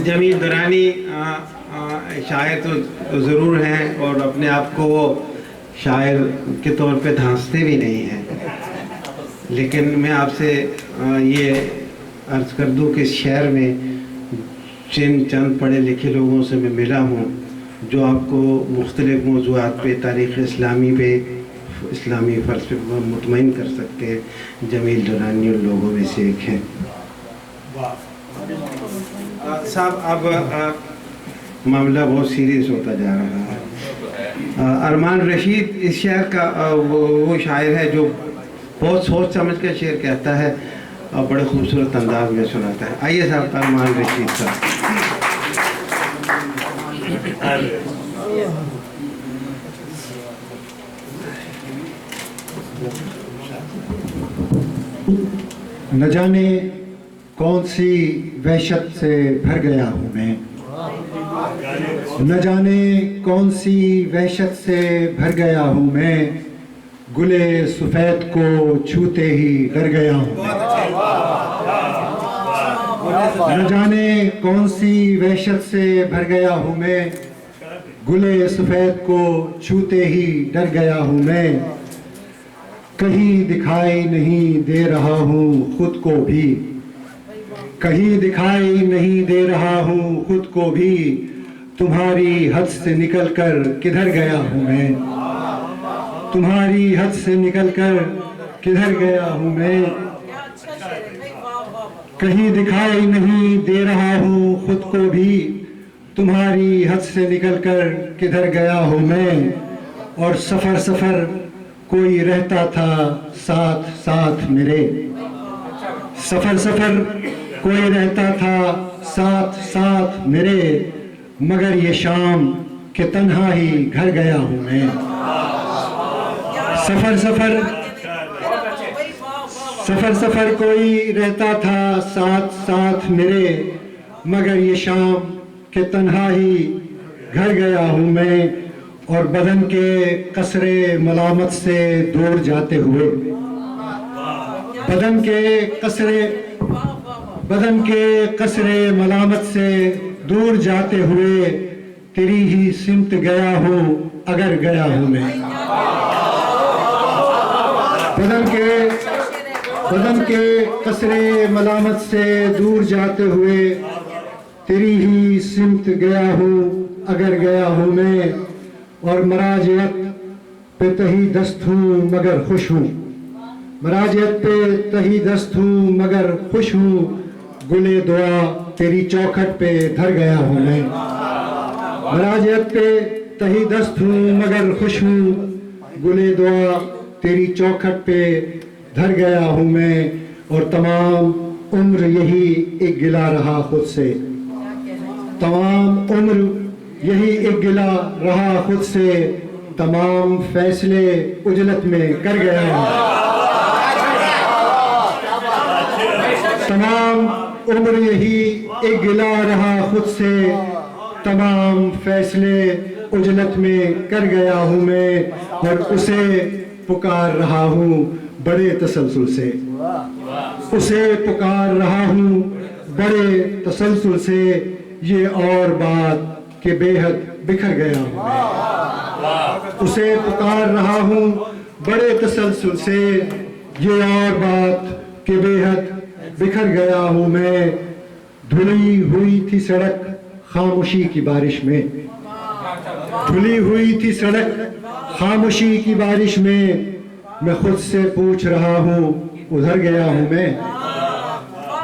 جمیل درانی شاعر تو ضرور ہیں اور اپنے آپ کو وہ شاعر کے طور پہ دھانستے بھی نہیں ہیں، لیکن میں آپ سے یہ عرض کر دوں کہ اس شہر میں جن چند پڑھے لکھے لوگوں سے میں ملا ہوں جو آپ کو مختلف موضوعات پہ، تاریخ اسلامی پہ، اسلامی فلسفے پہ مطمئن کر سکتے ہیں، جمیل درانی ان لوگوں میں سے ایک ہیں۔ صاحب اب معاملہ بہت سیریس ہوتا جا رہا ہے۔ ارمان رشید اس شعر کا وہ شاعر ہے جو بہت سوچ سمجھ کے شعر کہتا ہے اور بڑے خوبصورت انداز میں سناتا ہے۔ آئیے صاحب ارمان رشید صاحب۔ نہ جانے کون سی وحشت سے بھر گیا ہوں میں، نہ جانے کون سی وحشت سے بھر گیا ہوں میں، گلے سفید کو چھوتے ہی ڈر گیا ہوں میں، نہ جانے کون سی وحشت سے بھر گیا ہوں میں، گلے سفید کو چھوتے ہی ڈر گیا ہوں میں، کہیں دکھائی نہیں دے رہا ہوں خود کو بھی، کہیں دکھائی نہیں دے رہا ہوں خود کو بھی، تمہاری حد سے نکل کر کدھر گیا ہوں میں، تمہاری حد سے نکل کر کدھر گیا ہوں میں، کہیں دکھائی نہیں دے رہا ہوں خود کو بھی، تمہاری حد سے نکل کر کدھر گیا ہوں میں، اور سفر سفر کوئی رہتا تھا ساتھ ساتھ میرے، سفر سفر کوئی رہتا تھا ساتھ ساتھ میرے، مگر یہ شام کہ تنہا ہی گھر گیا ہوں میں، سفر سفر سفر سفر کوئی رہتا تھا ساتھ ساتھ میرے، مگر یہ شام کہ تنہا ہی گھر گیا ہوں میں، اور بدن کے قصر ملامت سے دور جاتے ہوئے، بدن کے قصر ملامت سے دور جاتے ہوئے، تیری ہی سمت گیا ہوں اگر گیا ہوں میں، بدن کے قصر ملامت سے دور جاتے ہوئے، تیری ہی سمت گیا ہوں اگر گیا ہوں میں، اور مراجعت پہ تہی دست ہوں مگر خوش ہوں، مراجعت پہ تہی دست ہوں مگر خوش ہوں، گلے دعا تیری چوکھٹ پہ دھر گیا ہوں میں، مراجعت پہ تہی دست ہوں مگر خوش ہوں، گلے دعا تیری چوکھٹ پہ دھر گیا ہوں میں، اور تمام عمر یہی ایک گلہ رہا خود سے، تمام عمر یہی ایک گلہ رہا خود سے، تمام فیصلے اجلت میں کر گیا ہوں، تمام عمر یہی ایک گلہ رہا خود سے، تمام فیصلے اجلت میں کر گیا ہوں میں، اور اسے پکار رہا ہوں بڑے تسلسل سے، اسے پکار رہا ہوں بڑے تسلسل سے، یہ اور بات کہ بے حد بکھر گیا ہوں میں، اسے پکار رہا ہوں بڑے تسلسل سے، یہ اور بات کہ بے حد بکھر گیا ہوں میں، دھلی ہوئی تھی سڑک خاموشی کی بارش میں، دھلی ہوئی تھی سڑک خاموشی کی بارش میں خود سے پوچھ رہا ہوں ادھر گیا ہوں میں،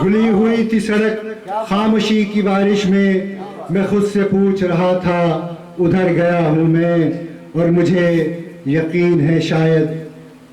دھلی ہوئی تھی سڑک خاموشی کی بارش میں خود سے پوچھ رہا تھا ادھر گیا ہوں میں، اور مجھے یقین ہے شاید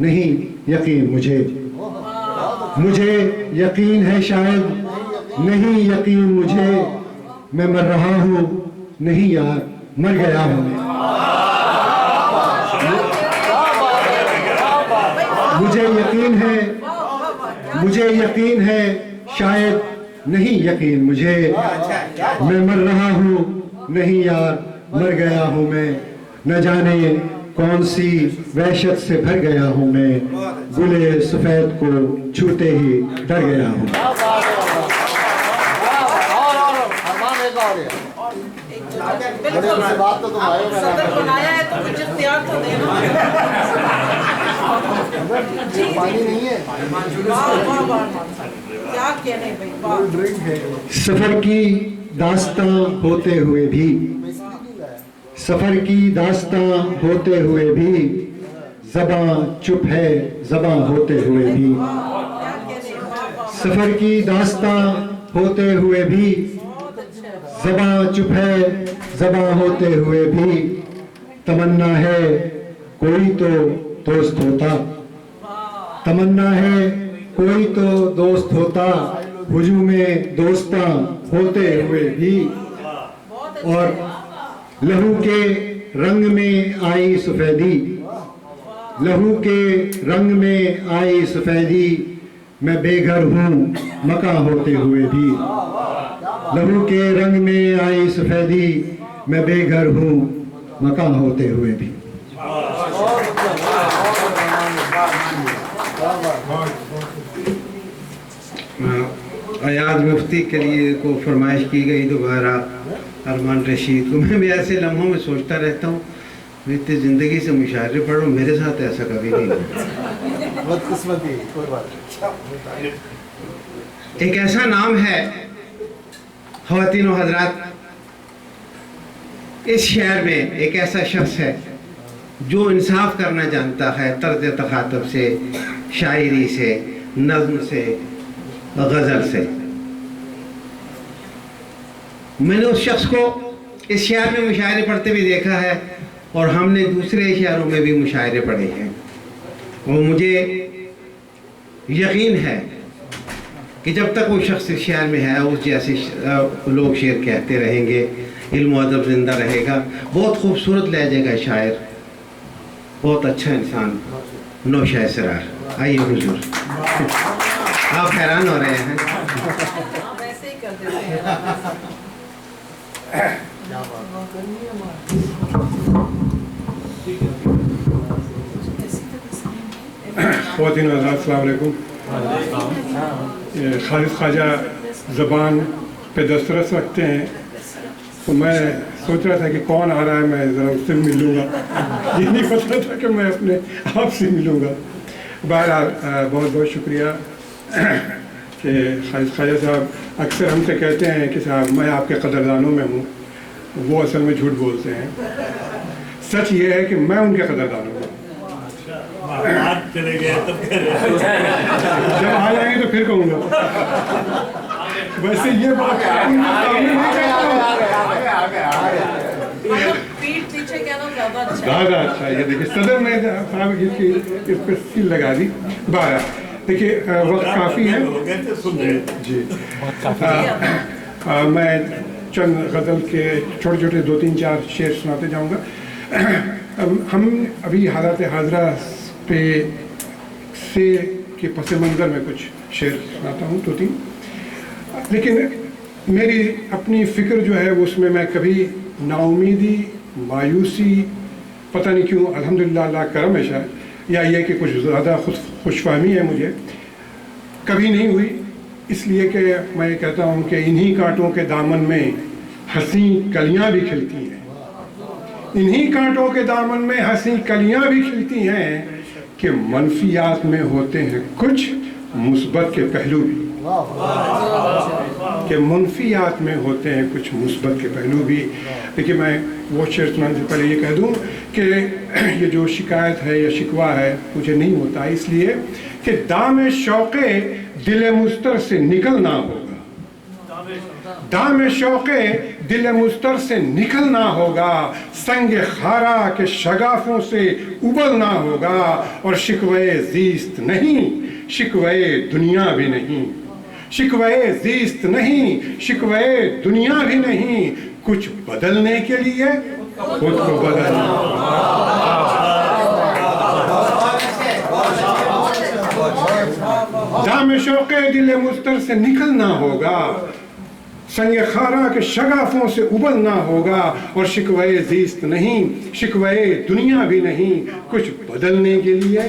نہیں یقین مجھے یقین ہے شاید نہیں یقین مجھے، میں مر رہا ہوں نہیں یار مر گیا ہوں میں، مجھے یقین ہے شاید نہیں یقین مجھے، میں مر رہا ہوں نہیں یار مر گیا ہوں میں، نہ جانے کون سی وحشت سے بھر گیا ہوں میں، گلے سفید کو چھوتے ہی ڈر گیا ہوں۔ بالکل صدر بنایا ہے تو کچھ اختیار تو دینا. پانی نہیں ہے. کیا کہنے بھائی. سفر کی داستاں ہوتے ہوئے بھی، سفر کی داستاں ہوتے ہوئے بھی، زباں چپ ہے زباں ہوتے ہوئے بھی. سفر کی داستاں ہوتے ہوئے بھی، زباں چپ ہے زباں ہوتے ہوئے بھی. تمنا ہے کوئی تو دوست ہوتا، تمنا ہے کوئی تو دوست ہوتا، ہجوم دوستاں ہوتے ہوئے بھی. اور لہو کے رنگ میں آئی سفیدی، لہو کے رنگ میں آئی سفیدی، میں بے گھر ہوں مکاں ہوتے ہوئے بھی. لہو کے رنگ میں آئی سفیدی، میں بے گھر ہوں مکاں ہوتے ہوئے بھی. ایاز مفتی کے لیے کو فرمائش کی گئی دوبارہ ارمان رشید کو. میں بھی ایسے لمحوں میں سوچتا رہتا ہوں میں اتنی زندگی سے مشاعرے پڑھ رہا ہوں، میرے ساتھ ایسا کبھی نہیں ہوا. ایک ایسا نام ہے خواتین و حضرات، اس شہر میں ایک ایسا شخص ہے جو انصاف کرنا جانتا ہے طرز تخاطب سے، شاعری سے، نظم سے، غزل سے. میں نے اس شخص کو اس شہر میں مشاعرے پڑھتے بھی دیکھا ہے اور ہم نے دوسرے شہروں میں بھی مشاعرے پڑھے ہیں، اور مجھے یقین ہے کہ جب تک وہ شخص اس شہر میں ہے اس جیسے لوگ شعر کہتے رہیں گے، علم و ادب زندہ رہے گا. بہت خوبصورت لہجے کا شاعر، بہت اچھا انسان، نوشہ اسرار. آئیے حضور. آپ حیران ہو رہے ہیں. ویسے ہی کر دیتے ہیں. خواتین و حضرات السلام علیکم. خالص خواجہ زبان پہ دسترس رکھتے ہیں تو میں سوچ رہا تھا کہ کون آ رہا ہے، میں ذرا اس سے مل لوں گا. یہ نہیں پتہ تھا کہ میں اپنے آپ سے ملوں گا. بہرحال بہت بہت شکریہ کہ خالص خواجہ صاحب اکثر ہم سے کہتے ہیں کہ صاحب میں آپ کے قدردانوں میں ہوں، وہ اصل میں جھوٹ بولتے ہیں. سچ یہ ہے کہ میں ان کے قدردانوں میں ہوں. چلے گئے تب کہہ رہے جب آ جائیں گے تو پھر کہوں گا. ویسے یہ بات پیٹ پیچھے کہنا زیادہ اچھا ہے. زیادہ اچھا. یہ دیکھیے صدر نے صاحب اس پہ سیل لگا دی. بارہ دیکھیے وقت کافی ہے جی. میں چند غزل کے چھوٹے چھوٹے 2-3-4 شعر سناتے جاؤں گا. ہم ابھی حالات حاضرہ پہ سے کے پس منظر میں کچھ شعر سناتا ہوں 2-3. لیکن میری اپنی فکر جو ہے اس میں کبھی نا امیدی، مایوسی، پتہ نہیں کیوں، الحمدللہ اللہ کرم ہے شاید، یا یہ کہ کچھ زیادہ خوش فہمی ہے مجھے، کبھی نہیں ہوئی. اس لیے کہ میں کہتا ہوں کہ انہی کانٹوں کے دامن میں حسین کلیاں بھی کھلتی ہیں. انہی کانٹوں کے دامن میں حسین کلیاں بھی کھلتی ہیں کہ منفیات میں ہوتے ہیں کچھ مثبت کے پہلو بھی. کہ منفیات میں ہوتے ہیں کچھ مثبت کے پہلو بھی. لیکن میں وہ شعر سنانے سے پہلے یہ کہہ دوں کہ یہ جو شکایت ہے یا شکوہ ہے مجھے نہیں ہوتا، اس لیے کہ دام شوق دل مستر سے نکلنا ہوگا. دام شوق دل مستر سے نکلنا ہوگا، سنگ خارا کے شگافوں سے ابلنا ہوگا. اور شکوے زیست نہیں، شکوے دنیا بھی نہیں، شکوے زیست نہیں، شکوے دنیا بھی نہیں، کچھ بدلنے کے لیے خود کو بدلنا. دام شوق دل مستر سے نکلنا ہوگا، سنگ خارا کے شگافوں سے ابلنا ہوگا. اور شکوے زیست نہیں، شکوے دنیا بھی نہیں، کچھ بدلنے کے لیے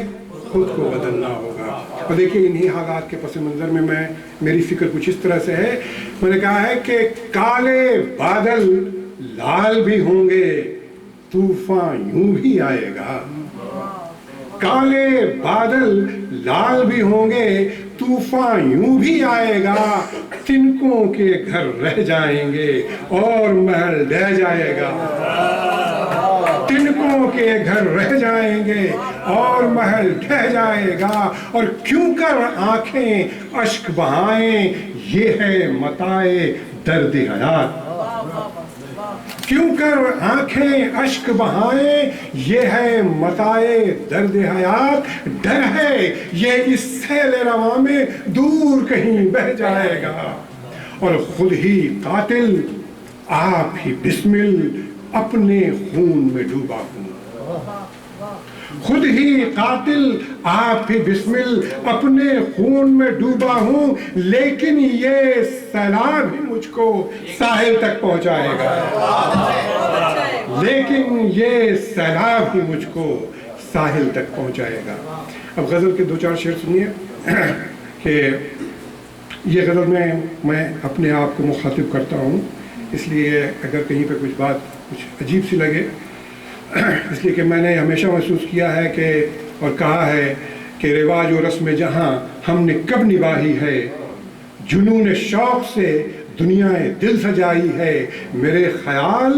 خود کو بدلنا ہوگا. اور دیکھیے انہی حالات کے پس منظر میں میری فکر کچھ اس طرح سے ہے. میں نے کہا ہے کہ کالے بادل لال بھی ہوں گے طوفان یوں بھی آئے گا. کالے بادل لال بھی ہوں گے طوفان یوں بھی آئے گا. تنکوں کے گھر رہ جائیں گے اور محل ڈہ جائے گا. تنکوں کے گھر رہ جائیں گے اور محل ڈہ جائے گا. اور کیوں کر آنکھیں اشک بہائیں یہ ہے متاع درد حیات. کیوں کر آنکھیں اشک بہائیں یہ ہے متاع درد حیات. ڈر ہے یہ اس سیل رواں میں دور کہیں بہ جائے گا. اور خود ہی قاتل آپ ہی بسمل اپنے خون میں ڈوبا ہوں. خود ہی قاتل آپ ہی بسمل اپنے خون میں ڈوبا ہوں. لیکن یہ سیلاب ہی مجھ کو ساحل تک پہنچائے گا. لیکن یہ سیلاب ہی مجھ کو ساحل تک پہنچائے گا. اب غزل کے 2-4 شعر سنیے کہ یہ غزل میں اپنے آپ کو مخاطب کرتا ہوں. اس لیے اگر کہیں پہ کچھ بات کچھ عجیب سی لگے اس لیے کہ میں نے ہمیشہ محسوس کیا ہے کہ اور کہا ہے کہ رواج و رسم جہاں ہم نے کب نباہی ہے. جنون شوق سے دنیا دل سجائی ہے. میرے خیال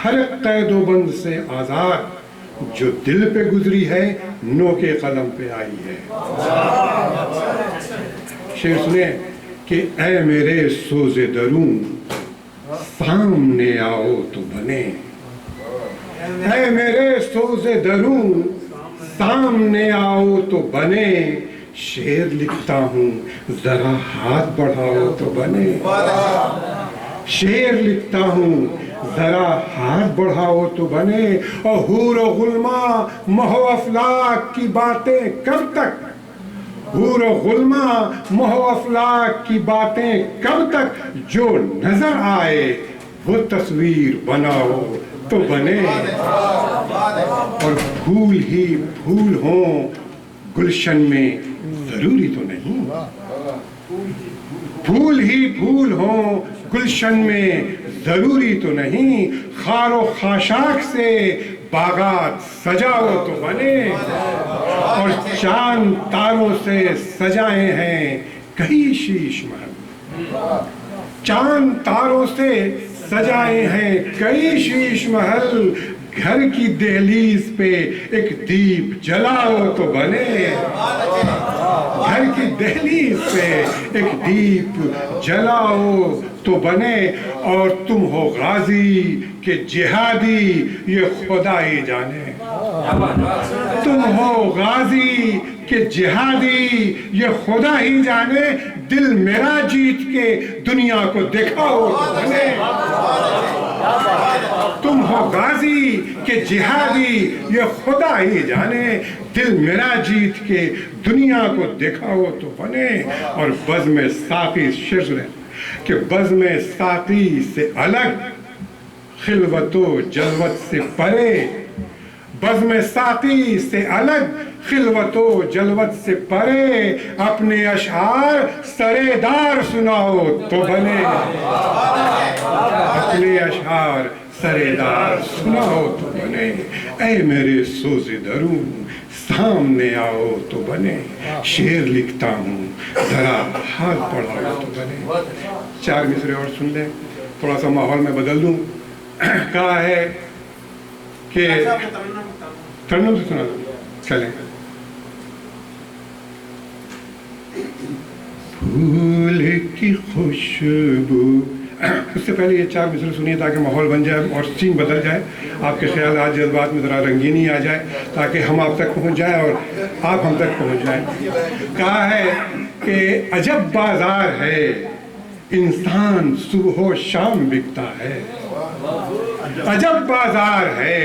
ہر قید و بند سے آزاد جو دل پہ گزری ہے نو کے قلم پہ آئی ہے. شعر سنیں کہ اے میرے سوز درون سامنے آؤ تو بنے. اے میرے سوز درون سامنے آؤ تو بنے. شعر لکھتا ہوں ذرا ہاتھ بڑھاؤ تو بنے. شعر لکھتا ہوں ذرا ہاتھ بڑھاؤ تو بنے. اور حور و غلما مہ و افلاک کی باتیں کب تک. حور و غلما مہ و افلاک کی باتیں کب تک. جو نظر آئے وہ تصویر بناؤ تو بنے. اور پھول ہی پھول ہوں گلشن میں ضروری تو نہیں. پھول ہی پھول ہوں گلشن میں ضروری تو نہیں. خار و خاشاک سے باغات سجاؤ تو بنے. اور چاند تاروں سے سجائے ہیں کئی شیش محل. چاند تاروں سے سجائے ہیں کئی شیش محل. گھر کی دہلیز پہ ایک دیپ جلاؤ تو بنے. گھر کی دہلیز پہ ایک دیپ جلاؤ تو بنے. اور تم ہو غازی کہ جہادی یہ خدا ہی جانے. تم ہو غازی کہ جہادی یہ خدا ہی جانے. دل میرا جیت کے دنیا کو دکھاؤ تو بنے. تم ہو غازی کہ جہادی یہ خدا ہی جانے. دل میرا جیت کے دنیا کو دکھاؤ تو بنے. اور بزم ساقی شعر ہے کہ بزم ساقی سے الگ خلوت و جلوت سے پرے. بزم ساقی سے الگ خلوت و جلوت سے پرے. اپنے اشعار سرے دار سناؤ تو بنے. اپنے اشعار سرے دار سناؤ تو بنے. اے میرے سوز درون سامنے آؤ تو بنے. شعر لکھتا ہوں ذرا ہاتھ بڑھاؤ تو بنے. 4 مصرے اور سن لیں, تھوڑا سا ماحول میں بدل دوں. کہا ہے کہ ترنم سے سنا دوں. چلیں. پھول کی خوشبو. اس سے پہلے یہ 4 مصرے سنیے تاکہ ماحول بن جائے اور سین بدل جائے. آپ کے خیالات جذبات میں ذرا رنگینی آ جائے تاکہ ہم آپ تک پہنچ جائیں اور آپ ہم تک پہنچ جائیں. کہا ہے کہ عجب بازار ہے انسان صبح و شام بکتا ہے. عجب بازار ہے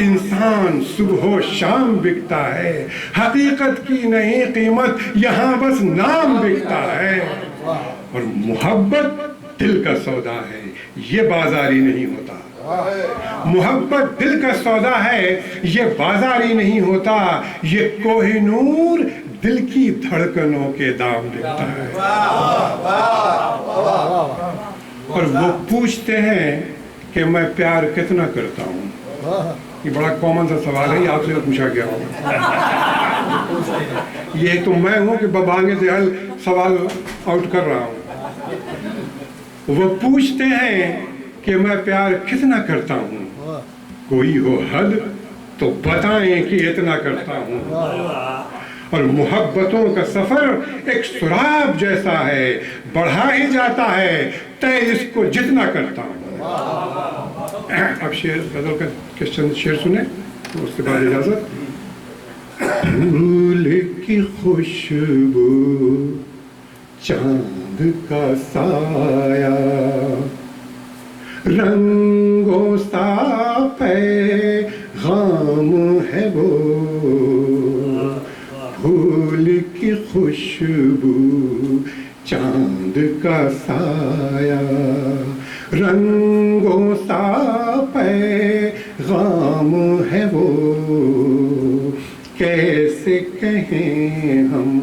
انسان صبح و شام بکتا ہے. حقیقت کی نہیں قیمت یہاں بس نام بکتا ہے. اور محبت دل کا سودا ہے، یہ بازاری نہیں ہوتا۔ محبت دل کا سودا ہے، یہ بازاری نہیں ہوتا، یہ کوہ نور دل کی دھڑکنوں کے دام لکھتا ہے۔ اور وہ پوچھتے ہیں کہ میں پیار کتنا کرتا ہوں۔ یہ بڑا کامن سا سوال ہے، یہ آپ سے پوچھا گیا ہوگا۔ یہ تو میں ہوں کہ ببانگے سے حل سوال آؤٹ کر رہا ہوں۔ وہ پوچھتے ہیں کہ میں پیار کتنا کرتا ہوں، کوئی ہو حد تو بتائیں کہ اتنا کرتا ہوں۔ اور محبتوں کا سفر ایک سراب جیسا ہے، بڑھا ہی جاتا ہے طے اس کو جتنا کرتا ہوں۔ اب شعر غزل کا چند شعر سنیں، اس کے بعد اجازت۔ پھول کی خوشبو، چاند کا سایہ، رنگوں سا پیغام ہے وہ، پھول کی خوشبو، چاند کا سایہ، رنگوں سا پیغام ہے وہ، کیسے کہیں ہم،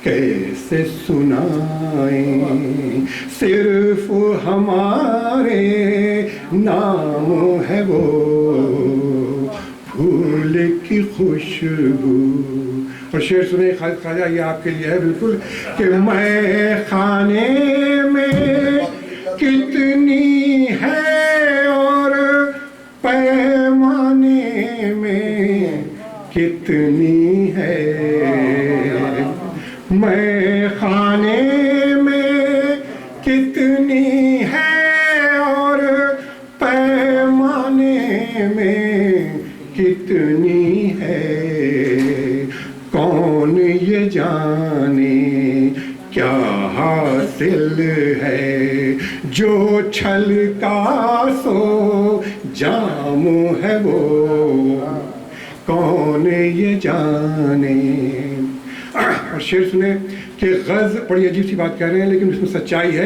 کیسے سنائیں، صرف ہمارے نام ہے وہ، پھول کی خوشبو۔ اور شعر سنیں خواجہ، یہ آپ کے لیے ہے بالکل، کہ میں خانے میں کتنی ہے اور پیمانے میں کتنی ہے، میں خانے میں کتنی ہے اور پیمانے میں کتنی ہے، کون یہ جانے کیا حاصل ہے، جو چھل کا سو جام ہے وہ، کون یہ جانے۔ اور شعر سنیں کہ غز بڑی عجیب سی بات کہہ رہے ہیں لیکن اس میں سچائی ہے